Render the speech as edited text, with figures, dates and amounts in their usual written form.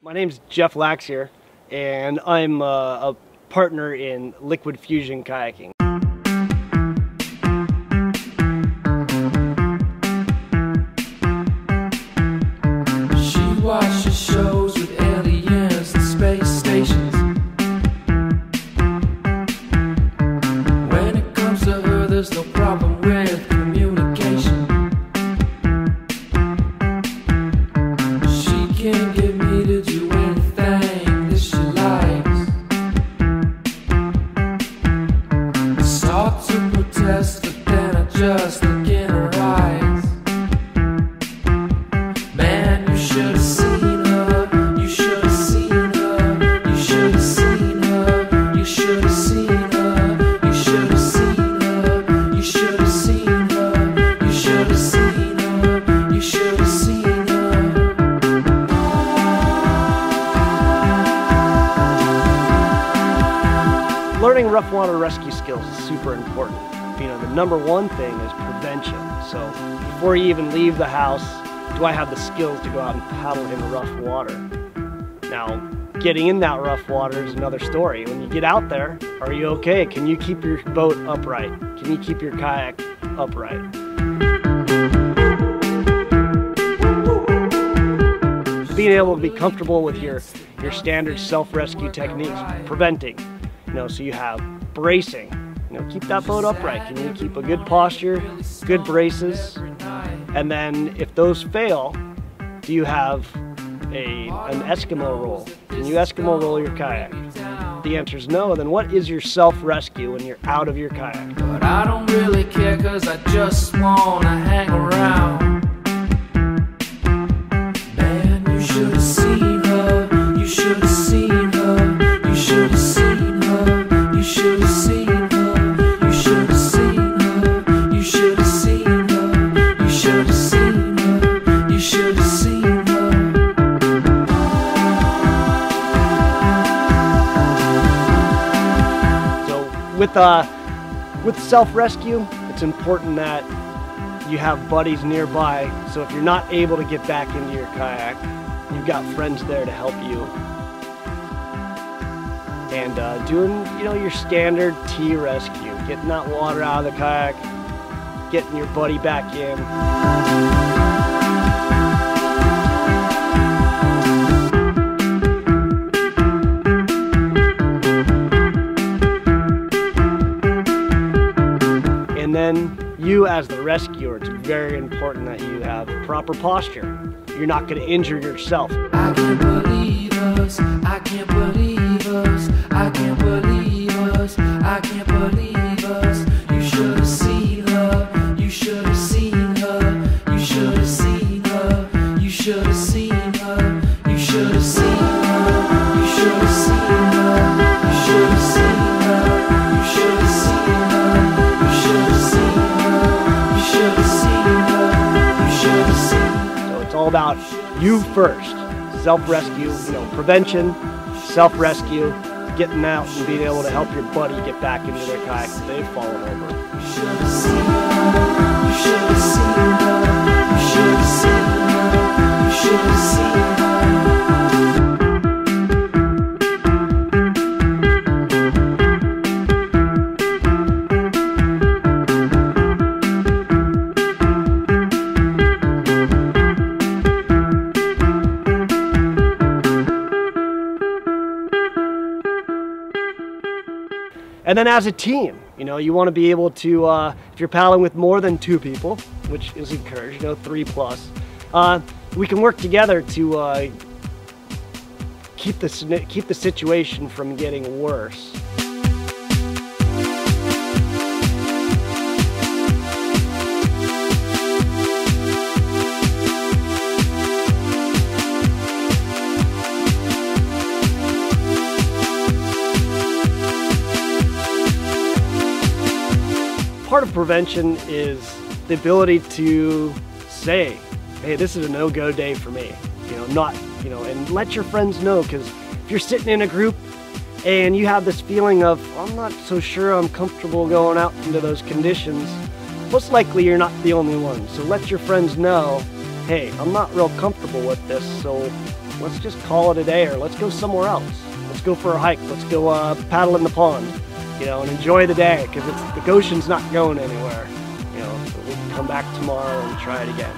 My name's Jeff Laxier, and I'm a partner in Liquid Fusion Kayaking. She watches shows with aliens and space stations. When it comes to her, there's no problem with communication. She can't get me to do anything that she likes. I start to protest, but then I just look in her eyes. Man, you should have seen her. You should have seen her. You should have seen her. You should have seen her. You should have seen her. You should have seen her. You should have seen her. You should have seen her. Learning rough water rescue skills is super important. You know, the number one thing is prevention. So before you even leave the house, do I have the skills to go out and paddle in rough water? Now, getting in that rough water is another story. When you get out there, are you okay? Can you keep your boat upright? Can you keep your kayak upright? Being able to be comfortable with your standard self-rescue techniques, preventing. You know, so you have bracing. You know, keep that boat upright. Can you keep a good posture, good braces? And then if those fail, do you have an Eskimo roll? Can you Eskimo roll your kayak? If the answer is no, then what is your self-rescue when you're out of your kayak? But I don't really care, 'cause I just wanna hang around. Man, you should have seen her. You should have seen her. You should have seen her. You should have seen her. You should have seen her. You should have seen her. You should have seen her. You should have seen her. So with self-rescue, it's important that you have buddies nearby. So if you're not able to get back into your kayak, you've got friends there to help you. And doing, you know, your standard T-rescue, getting that water out of the kayak, getting your buddy back in. And then you as the rescuer, it's very important that you have proper posture. You're not going to injure yourself. I can't believe us. I can't believe us. I can't believe us. I can't believe us. You should have seen her. You should have seen her. You should have seen her. You should have seen her. You should have seen her. You should have seen her. You should have seen her. You should have seen her. You should have seen her. You should have seen her. You should have seen her. So it's all about you first. Self-rescue, you know, prevention, self-rescue, getting out and being able to help your buddy get back into their kayak if they've fallen over. You should have seen her. You should have seen her. You should have seen her. You should have seen her. And then as a team, you know, you want to be able to, if you're paddling with more than 2 people, which is encouraged, you know, 3+, we can work together to keep the situation from getting worse. Part of prevention is the ability to say, hey, this is a no-go day for me. You know, and let your friends know, because if you're sitting in a group and you have this feeling of, I'm not so sure I'm comfortable going out into those conditions, most likely you're not the only one. So let your friends know, hey, I'm not real comfortable with this, so let's just call it a day, or let's go somewhere else. Let's go for a hike. Let's go paddle in the pond, you know, and enjoy the day, because the Goshen's not going anywhere. You know, so we can come back tomorrow and try it again.